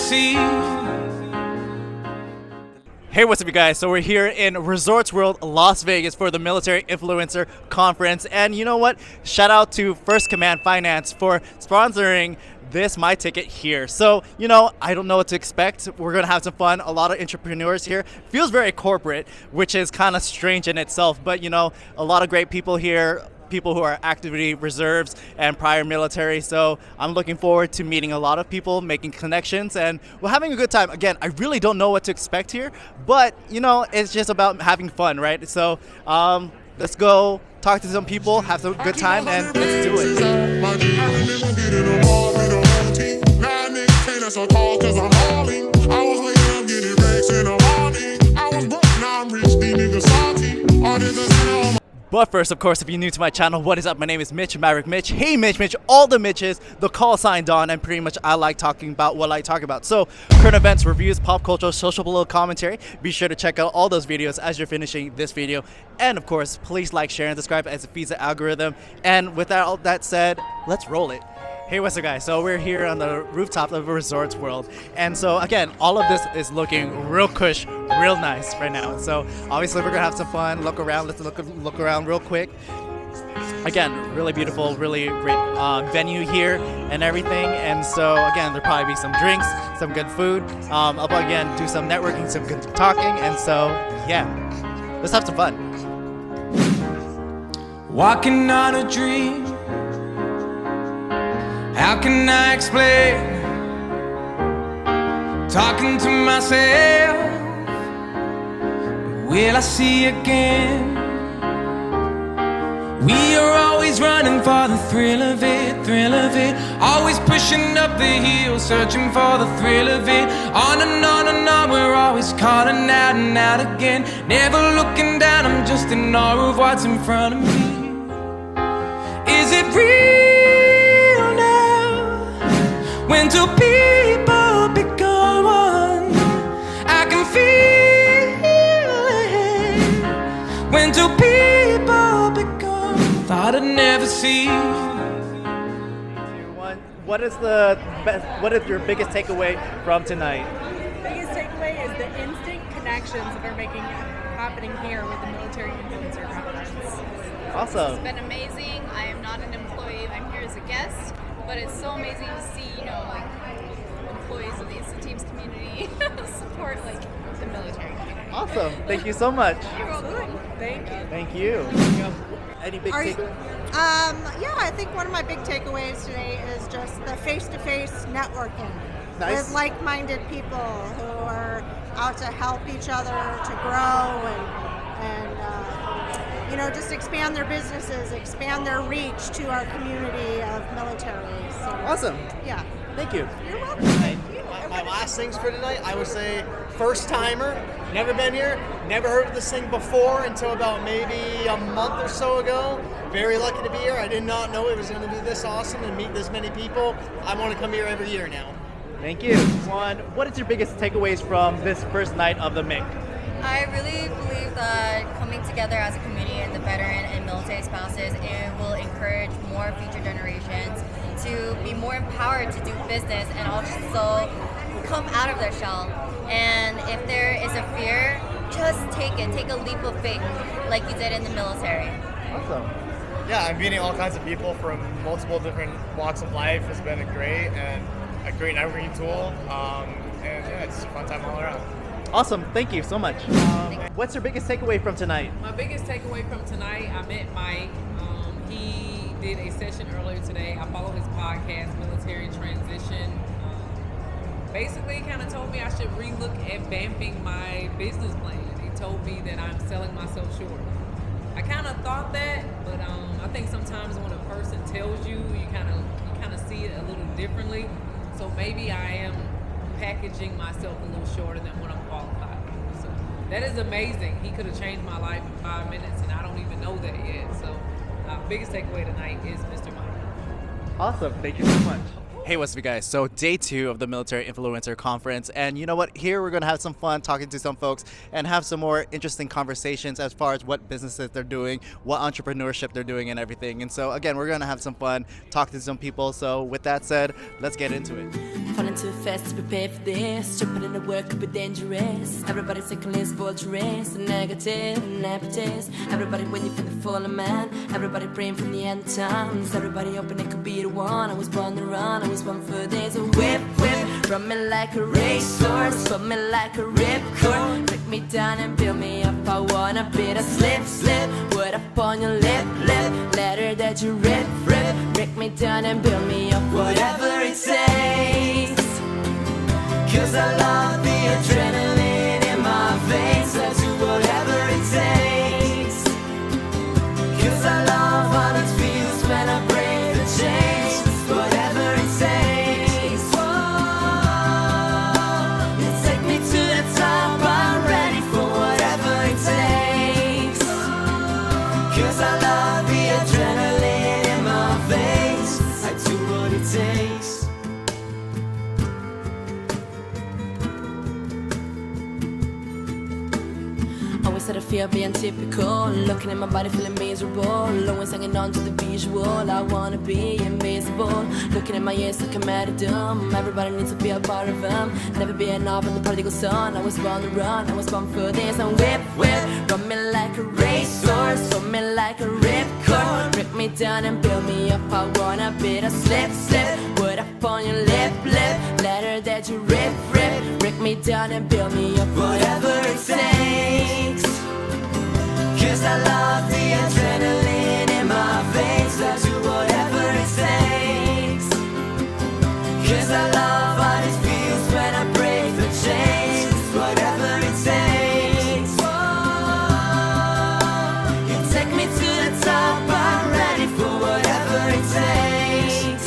see. Hey, what's up, you guys? So we're here in Resorts World, Las Vegas for the Military Influencer Conference. And you know what? Shout out to First Command Finance for sponsoring this My Ticket here. So, you know, I don't know what to expect. We're going to have some fun. A lot of entrepreneurs here. Feels very corporate, which is kind of strange in itself. But, you know, a lot of great people here. People who are actively reserves and prior military. So I'm looking forward to meeting a lot of people, making connections, and we're having a good time. Again, I really don't know what to expect here, but you know, it's just about having fun, right? So let's go talk to some people, have some good time, and let's do it. But first, of course, if you're new to my channel, what is up? My name is Mitch, Mitch. Hey, Mitch, all the Mitches, the call sign Don, and pretty much I like talking about what I talk about. So, current events, reviews, pop culture, social political commentary. Be sure to check out all those videos as you're finishing this video. And of course, please like, share, and subscribe as it feeds the algorithm. And with all that said, let's roll it. Hey, what's up, guys? So we're here on the rooftop of Resorts World, and so again, all of this is looking real cush, real nice right now. So obviously we're gonna have some fun, look around. Let's look around real quick. Again, really beautiful, really great venue here and everything. And so again, there'll probably be some drinks, some good food. I'll again do some networking, some good talking, and so yeah, let's have some fun. Walking on a dream. How can I explain? Talking to myself. Will I see again? We are always running for the thrill of it, thrill of it. Always pushing up the hill, searching for the thrill of it. On and on and on, we're always calling out and out again. Never looking down, I'm just in awe of what's in front of me. Is it real? When two people become one, I can feel it. When two people become, thought I'd never see. 3, 2, 1. What is the best? What is your biggest takeaway from tonight? Biggest takeaway is the instant connections that are happening here with the Military Influencer Conference. Awesome. It's been amazing. I am not an employee. I'm here as a guest. But it's so amazing to see, you know, like employees of the Instant Teams community support like the military community. Awesome. Thank you so much. You're welcome. Thank you. Thank you. Any big takeaways? Yeah, I think one of my big takeaways today is just the face-to-face networking with like-minded people who are out to help each other to grow and you know, just expand their businesses, expand their reach to our community of military. So, awesome. Yeah. Thank you. You're welcome. My last things for tonight, I would say first timer, never been here, never heard of this thing before until about maybe a month or so ago. Very lucky to be here. I did not know it was going to be this awesome and meet this many people. I want to come here every year now. Thank you. What is your biggest takeaways from this first night of the MIC? I really believe that coming together as a community and the veteran and military spouses, it will encourage more future generations to be more empowered to do business and also come out of their shell. And if there is a fear, just take it. Take a leap of faith like you did in the military. Awesome. Yeah, I'm meeting all kinds of people from multiple different walks of life. It's been a great networking tool. And yeah, it's a fun time all around. Awesome. Thank you so much. What's your biggest takeaway from tonight? My biggest takeaway from tonight, I met Mike. He did a session earlier today. I follow his podcast, Military Transition. Basically, he kind of told me I should relook at vamping my business plan. He told me that I'm selling myself short. I kind of thought that, but I think sometimes when a person tells you, you kind of see it a little differently. So maybe I am packaging myself a little shorter than what I'm qualified for. So that is amazing. He could have changed my life in 5 minutes, and I don't even know that yet. So biggest takeaway tonight is Mr. Mike. Awesome. Thank you so much. Hey, what's up, you guys? So day 2 of the Military Influencer Conference, and you know what? Here we're gonna have some fun talking to some folks and have some more interesting conversations as far as what businesses they're doing, what entrepreneurship they're doing, and everything. And so again, we're gonna have some fun talking to some people. So with that said, let's get into it. Falling too fast to prepare for this. Jumping in the work could be dangerous. Everybody's taking list vultures, negative and appetites. Everybody waiting for the fallen man. Everybody praying from the end times. Everybody hoping it could be the one. I was born to run. I was born for days. A whip, whip, run me like a racehorse, put me like a ripcord. Break me down and build me up. I wanna be the slip, slip. Word up on your lip, lip. Letter that you rip, rip. Break me down and build me up. Whatever it takes. 'Cause I love the adrenaline in my veins. I do whatever it takes. 'Cause I love how it feels when I break the chains. Whatever it takes. Whoa. You take me to the top. I'm ready for whatever it takes. 'Cause I love the adrenaline in my veins. I do what it takes. Always had a fear of being typical. Looking at my body feeling miserable. Always hanging on to the visual. I wanna be invisible. Looking at my ears like I'm martyrdom. Everybody needs to be a part of them. Never be enough of the prodigal son. I was born to run. I was born for this. And whip, whip. Run me like a racehorse. Run me like a ripcord. Break me down and build me up. I wanna be the slip, slip. Word up on your lip, lip. Letter that you rip, rip. Break me down and build me up. Whatever it takes. 'Cause I love the adrenaline in my veins. I do whatever it takes. 'Cause I love how it feels when I break the chains. Whatever it takes. Whoa. You take me to the top. I'm ready for whatever it takes.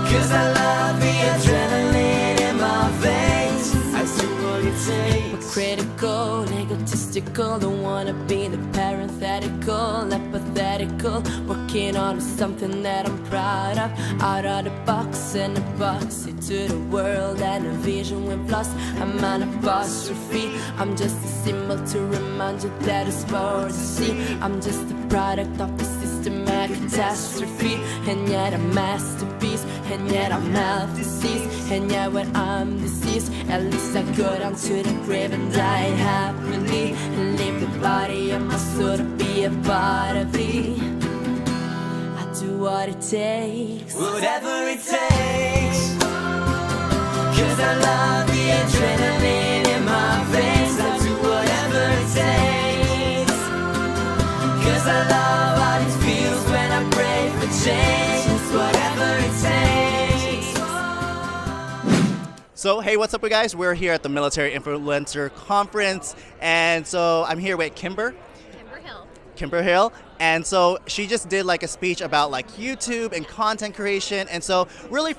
'Cause I love the adrenaline in my veins. I do what it takes. But critical, egotistical, don't wanna be the parenthetical, apathetical. Working on something that I'm proud of. Out of the box and a box into the world and a vision with flaws. I'm an apostrophe. I'm just a symbol to remind you that it's more to see. I'm just a product of the systematic catastrophe. And yet a masterpiece. And yet I'm health disease. And yet when I'm deceased, at least I go down to the grave and die happily. And leave the body of my soul to be a part of me. I do what it takes. Whatever it takes. 'Cause I love the adrenaline in my veins. I do whatever it takes. 'Cause I love how it feels when I break the chains. Whatever it takes. So hey, what's up, you guys? We're here at the Military Influencer Conference, and so I'm here with Kimber Hill, and so she just did like a speech about like YouTube and content creation. And so really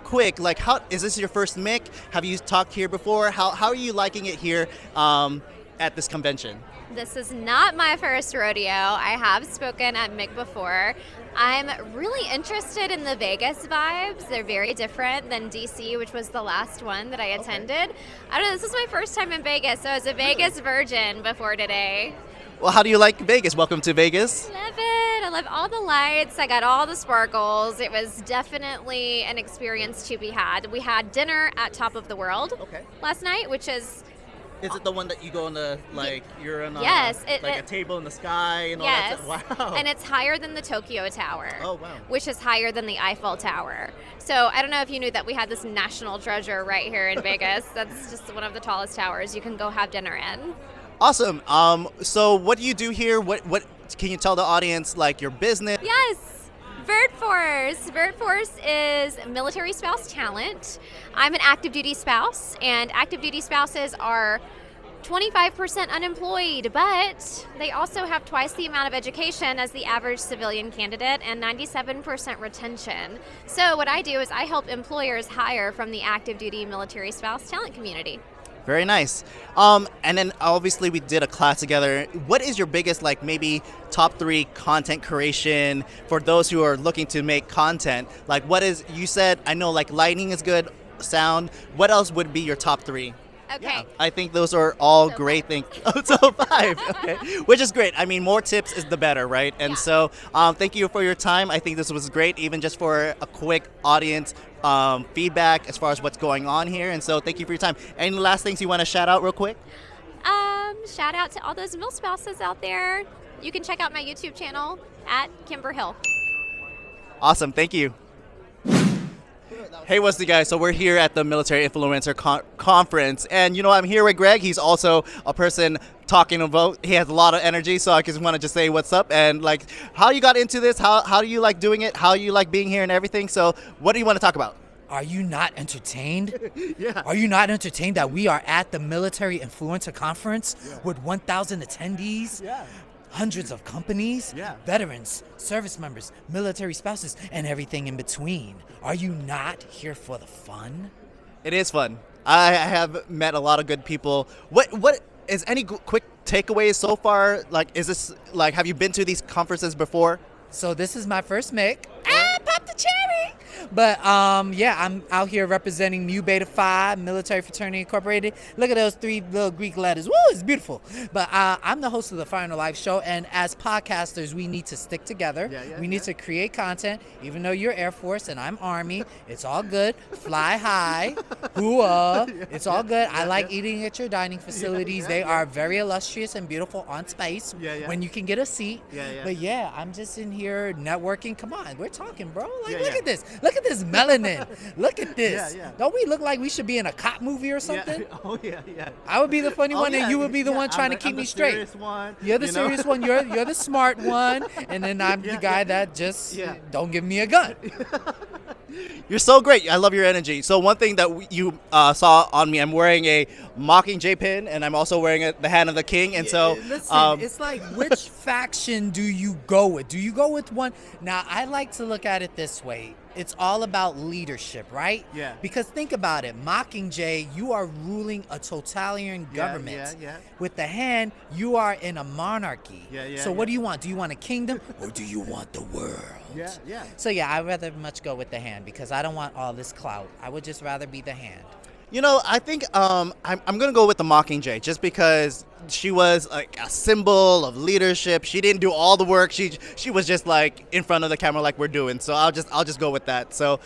quick, like, how is this your first mic? Have you talked here before? How are you liking it here at this convention? This is not my first rodeo. I have spoken at MIC before. I'm really interested in the Vegas vibes. They're very different than DC, which was the last one that I attended. I don't know, this is my first time in Vegas, so I was a Vegas virgin before today. Well, how do you like Vegas? Welcome to Vegas. Love it. I love all the lights. I got all the sparkles. It was definitely an experience to be had. We had dinner at Top of the World last night, which is... Is it the one that you go on the, like, you're on a, yes, a table in the sky and all yes. that stuff? Wow. And it's higher than the Tokyo Tower. Oh, wow. Which is higher than the Eiffel Tower. So I don't know if you knew that we had this national treasure right here in Vegas. That's just one of the tallest towers you can go have dinner in. Awesome. So what do you do here? What can you tell the audience, like, your business? Yes. VirdForce. VirdForce is military spouse talent. I'm an active duty spouse, and active duty spouses are 25% unemployed, but they also have twice the amount of education as the average civilian candidate and 97% retention. So what I do is I help employers hire from the active duty military spouse talent community. Very nice. And then obviously we did a class together. What is your biggest, like, maybe top 3 content creation for those who are looking to make content? Like, what is, you said, I know, like, lighting is good, sound. What else would be your top 3? Okay. Yeah, I think those are all great things. Oh, so 5, okay, which is great. I mean, more tips is the better, right? And so, thank you for your time. I think this was great, even just for a quick audience feedback as far as what's going on here. And so, thank you for your time. Any last things you want to shout out real quick? Shout out to all those mill spouses out there. You can check out my YouTube channel at Kimber Hill. Awesome, thank you. Hey, what's the guys? So we're here at the Military Influencer Conference, and you know, I'm here with Greg. He's also a person talking about, he has a lot of energy, so I just want to just say what's up and like how you got into this, how do you like doing it, how you like being here and everything. So what do you want to talk about? Are you not entertained? Yeah. Are you not entertained that we are at the Military Influencer Conference with 1,000 attendees? Yeah. Hundreds of companies, veterans, service members, military spouses, and everything in between. Are you not here for the fun? It is fun. I have met a lot of good people. What is any quick takeaways so far? Like, is this, like, have you been to these conferences before? So this is my first mic. Pop the cherry! But yeah, I'm out here representing Mu Beta Phi Military Fraternity Incorporated. Look at those 3 little Greek letters. Woo, it's beautiful. But I'm the host of the Final Life Show, and as podcasters, we need to stick together. We need to create content, even though you're Air Force and I'm Army. It's all good. Fly high. Hooah. It's all good. I like eating at your dining facilities. They are very illustrious and beautiful on space when you can get a seat. But yeah, I'm just in here networking. Come on, we're talking, bro. Like, look at this. Look at this melanin. Look at this. Don't we look like we should be in a cop movie or something? Oh, yeah. I would be the funny one, and you would be the one trying to keep me straight. You're the serious one. You're the smart one, and then I'm the guy that just don't give me a gun. You're so great. I love your energy. So one thing that you saw on me, I'm wearing a Mockingjay pin, and I'm also wearing the Hand of the King. And so, listen, it's like, which faction do you go with? Do you go with one? Now, I like to look at it this way. It's all about leadership, right? Yeah. Because think about it. Mockingjay, you are ruling a totalitarian government. With the Hand, you are in a monarchy. So what do you want? Do you want a kingdom or do you want the world? So yeah, I'd rather much go with the Hand because I don't want all this clout. I would just rather be the Hand. You know, I think I'm going to go with the Mockingjay just because she was like a symbol of leadership. She didn't do all the work. She was just like in front of the camera like we're doing. So I'll just go with that. So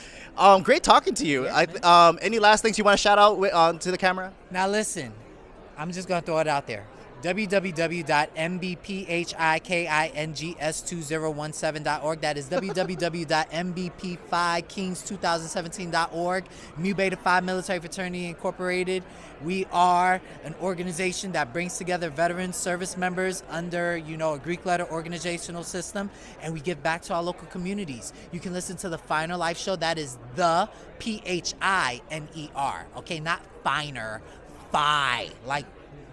great talking to you. Any last things you want to shout out to the camera? Now listen, I'm just going to throw it out there. www.mbphikings2017.org. That is www.mbp5kings2017.org. Mu Beta Phi Military Fraternity Incorporated. We are an organization that brings together veterans, service members under, a Greek letter organizational system, and we give back to our local communities. You can listen to the Final Life Show. That is the PHINER. Okay, not finer, phi, like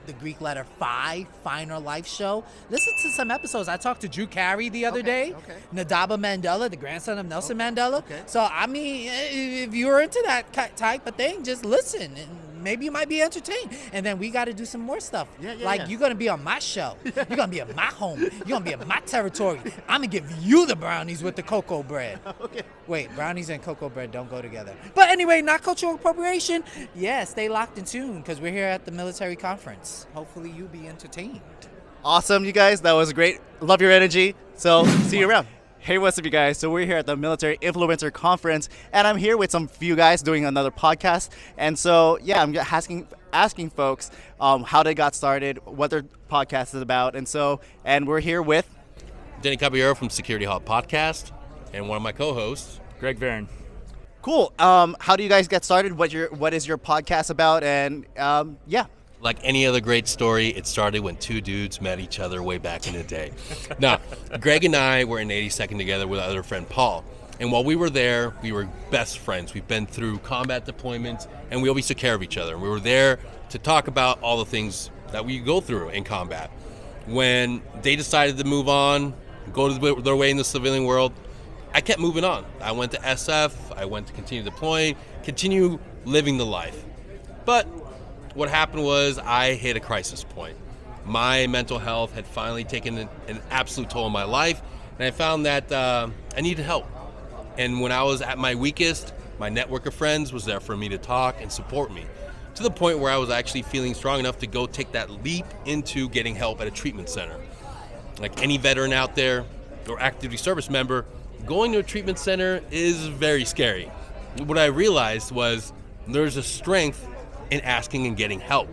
the Greek letter phi, Finer Life Show. Listen to some episodes. I talked to Drew Carey the other day. Nadaba Mandela, the grandson of Nelson Mandela. So, I mean, if you're into that type of thing, just listen. And maybe you might be entertained. And then we got to do some more stuff. You're going to be on my show. You're going to be in my home. You're going to be in my territory. I'm going to give you the brownies with the cocoa bread. Wait, brownies and cocoa bread don't go together. But anyway, not cultural appropriation. Yeah, stay locked in tune because we're here at the military conference. Hopefully you'll be entertained. Awesome, you guys. That was great. Love your energy. So see you around. Hey, what's up, you guys? So we're here at the Military Influencer Conference, and I'm here with some few guys doing another podcast. And so, yeah, I'm asking folks how they got started, what their podcast is about. And we're here with Denny Caballero from Security Hall Podcast, and one of my co-hosts, Greg Varon. Cool. How do you guys get started? What is your podcast about? And yeah. Like any other great story, it started when 2 dudes met each other way back in the day. Now, Greg and I were in 82nd together with our other friend Paul. And while we were there, we were best friends. We've been through combat deployments, and we always took care of each other. We were there to talk about all the things that we go through in combat. When they decided to move on, go their way in the civilian world, I kept moving on. I went to SF, I went to continue deploying, continue living the life. But what happened was I hit a crisis point. My mental health had finally taken an absolute toll on my life, and I found that I needed help. And when I was at my weakest, my network of friends was there for me to talk and support me, to the point where I was actually feeling strong enough to go take that leap into getting help at a treatment center. Like any veteran out there or active duty service member, going to a treatment center is very scary. What I realized was there's a strength in asking and getting help.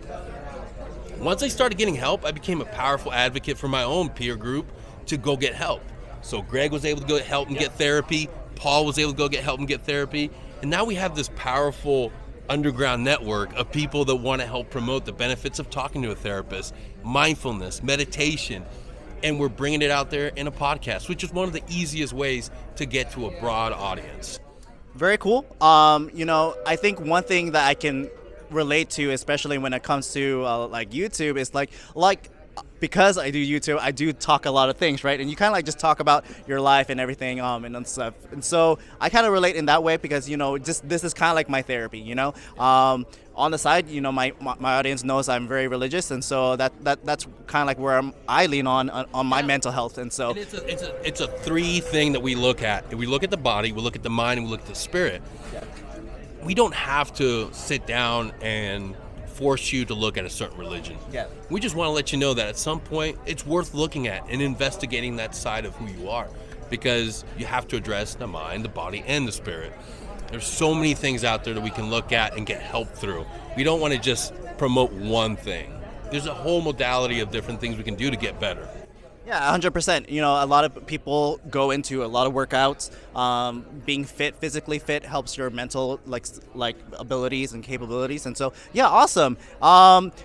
Once I started getting help, I became a powerful advocate for my own peer group to go get help. So Greg was able to go get help and get therapy. Paul was able to go get help and get therapy. And now we have this powerful underground network of people that want to help promote the benefits of talking to a therapist, mindfulness, meditation, and we're bringing it out there in a podcast, which is one of the easiest ways to get to a broad audience. Very cool. I think one thing that I can relate to, especially when it comes to like YouTube, is like because I do YouTube, I do talk a lot of things, right? And you kind of like just talk about your life and everything, and stuff. And so I kind of relate in that way because this is kind of like my therapy, On the side, my audience knows I'm very religious, and so that's kind of like where I lean on my mental health, and so. And it's a three thing that we look at. We look at the body, we look at the mind, and we look at the spirit. Yeah. We don't have to sit down and force you to look at a certain religion. Yeah. We just want to let you know that at some point it's worth looking at and investigating that side of who you are, because you have to address the mind, the body, and the spirit. There's so many things out there that we can look at and get help through. We don't want to just promote one thing. There's a whole modality of different things we can do to get better. Yeah, 100%. A lot of people go into a lot of workouts. Being fit, physically fit, helps your mental like abilities and capabilities. And so, yeah, awesome.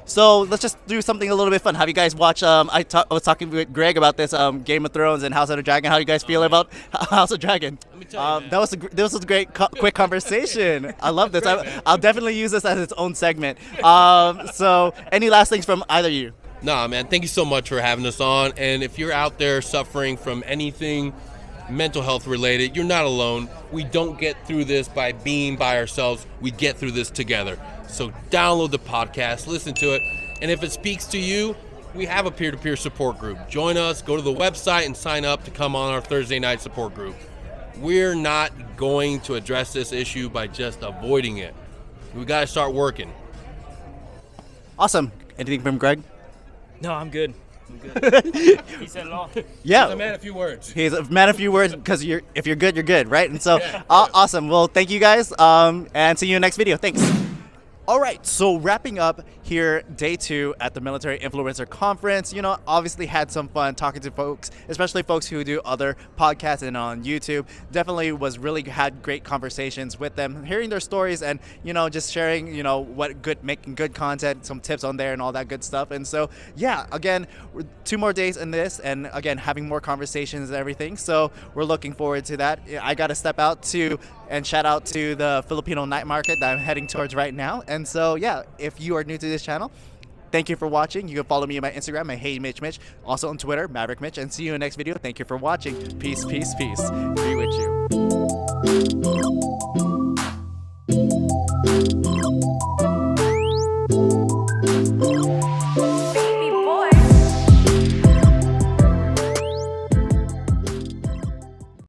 So let's just do something a little bit fun. Have you guys watched? I was talking with Greg about this Game of Thrones and House of the Dragon. How do you guys feel about House of Dragon? Let me tell you, this was a great quick conversation. I love this. I'll definitely use this as its own segment. So any last things from either of you? Nah, man, thank you so much for having us on. And if you're out there suffering from anything mental health related, you're not alone. We don't get through this by being by ourselves. We get through this together. So download the podcast, listen to it. And if it speaks to you, we have a peer-to-peer support group. Join us, go to the website and sign up to come on our Thursday night support group. We're not going to address this issue by just avoiding it. We got to start working. Awesome. Anything from Greg? No, I'm good. He said it all. Yeah. He's a man of few words. He's a man of few words because if you're good, you're good, right? And so, awesome. Well, thank you guys, and see you in the next video. Thanks. All right, so wrapping up here, day 2 at the Military Influencer Conference. Obviously had some fun talking to folks, especially folks who do other podcasts and on YouTube. Definitely had great conversations with them, hearing their stories and, just sharing, making good content, some tips on there and all that good stuff. And so, yeah, again, 2 more days in this and again, having more conversations and everything. So we're looking forward to that. I got to step out and shout out to the Filipino night market that I'm heading towards right now. And so, yeah, if you are new to this channel, thank you for watching. You can follow me on my Instagram at HeyMitchMitch, also on Twitter, MaverickMitch, and see you in the next video. Thank you for watching. Peace, peace, peace. Be with you.